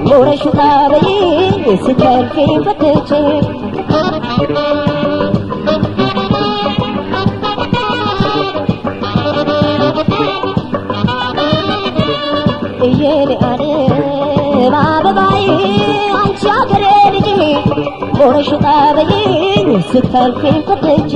ሞረሹ ጣበይ ስተልፊ ፈትቼ የኔ ዓለም አበባዬ አንቺ አገሬ ልጅ ሞረሹ ጣበይ ስተልፊ ፈትቼ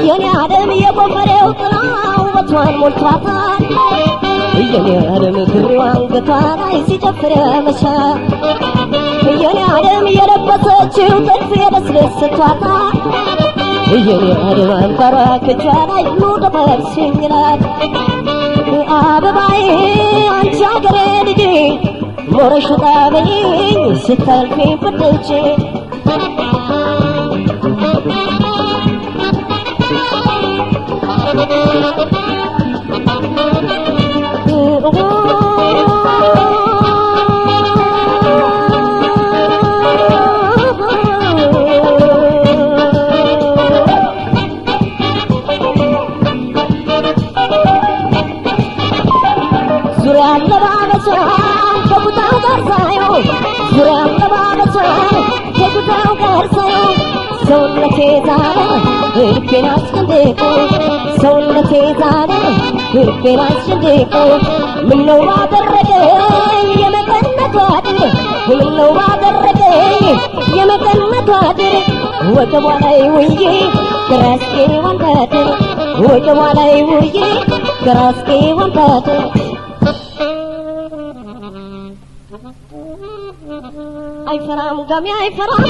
የኔ ዓለም የጎፈሬው ጥላ ውበቷን ሞልቷታል የኔ ዓለም ክሪው አንገቷ ላይ ሲጨፍር ያመሻል የኔ ዓለም የለበሰችው ጥልፍ የደስደስቷታል የኔ ዓለም አንባሯ ከእጇ ላይ ሙደፈርሽኝ ይላል አበባዬ አንቺ አገሬ ልጅ ሞረሹ ጣበይ ስታልፊ ፈትቼ ዙሪያ ለባበሷን ከቁጣው ጋር ሳየው ዙሪያ ለባበሷን ከቁጣው ጋር ሳየው ሰውነቴ ዛለ ልቤን አስጨንቆ ሰውነቴ ዛለ ልቤን አስጨንቆ ምነው ባደረገኝ የመቀነቷ ድር ምነው ባደረገኝ የመቀነቷ ድር ወገቧ ላይ ውዬ ከራስጌዋን ታድር ወገቧ ላይ ውዬ ከራስጌዋን ታድር አይፈራም ጋሚ አይፈራም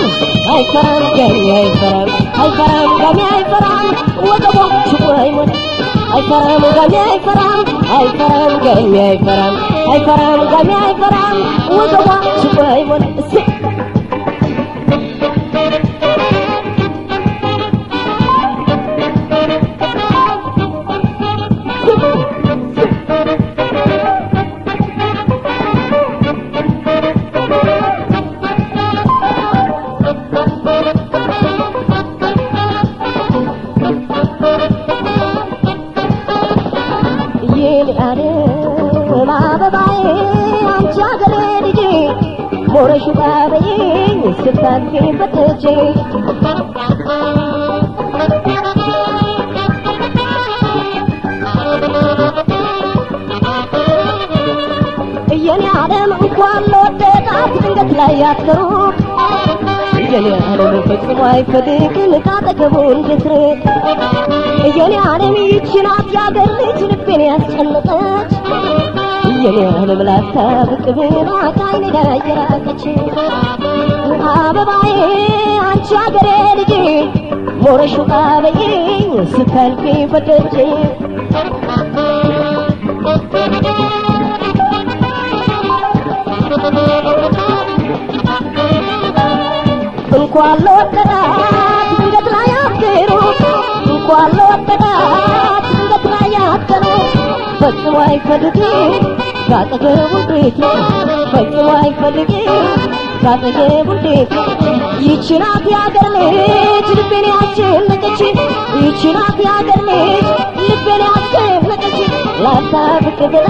አይፈራም ጋሚ አይፈራም አይፈራም ጋሚ አይፈራም ወገቧ ችቦ አይሞት አይፈራም ጋሚ አይፈራም አይፈራም ጋሚ አይፈራም አይፈራም ጋሚ አይፈራም ወገቧ ችቦ አይሞት አበባዬ አንቺ አገሬ ልጅ ሞረሹ ጣበይ ስታልፊ ፈትቼ የኔ ዓለም እንኳን ለወደዳት ድንገት ላይ ያትሩት የኔ ዓለም ፈጽሞ አይፈልግም ካጠገቡ እንድትርቅ የኔ ዓለም ይህች ናት ያገር ልጅ ልቤን ያስጨነቀች የኔ ዓለም ላታብቅ ብላ ከዓይኔ ላይ የራቀች አበባዬ አንቺ አገሬ ልጅ ሞረሹ ጣበይ ስታልፊ ፈትቼ እንኳን ለወደዳት ድንገት ላይ ያትሩ እንኳን ለወደዳት ድንገት ላይ ያትሩ ፈጽሞ አይፈልግም ካጠገቡ እንዴት ፈጽሞ አይፈልግም ካጠገቡ እንዴት ይህች ናት ያገር ልጅ ልቤን ያስጨነቀች ይህች ናት ያገር ልጅ ልቤን ያስጨነቀች ላፍታ ብቅ ብላ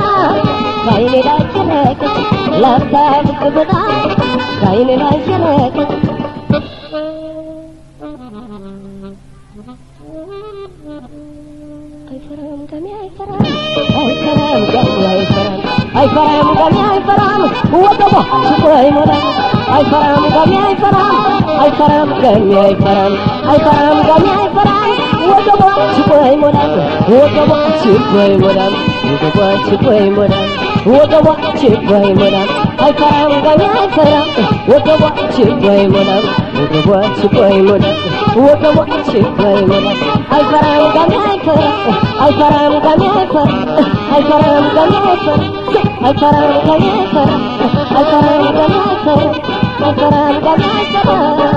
ከዓይኔ ላይ የራቀች ላፍታ ብቅ ብላ ከዓይኔ ላይ የራቀች አይፈራም ጋሚ አይፈራም አይፈራም ጋሚ አይፈራም አይፈራም ጋሚ አይፈራም ወገቧ ችቦ አይሞላም አይፈራም ጋሚ አይፈራም አይፈራም ጋሚ አይፈራም አይፈራም ጋሚ አይፈራም ወገቧ ችቦ አይሞላም ወገቧ ችቦ አይሞላም ወገቧ ችቦ አይሞላም ወገቧ ችቦ አይሞላም አይፈራም ጋሚ አይፈራም ወገቧ ችቦ አይሞላም ወገቧ ችቦ አይሞላም ወገቧ ችቦ አይሞላም አይፈራም ጋሚ አይፈራም አይፈራም ጋሚ አይፈራም አይፈራም ጋሚ አይፈራም አይፈራም ጋሚ አይፈራም አይፈራም ጋሚ አይፈራም አይፈራም ጋሚ አይፈራም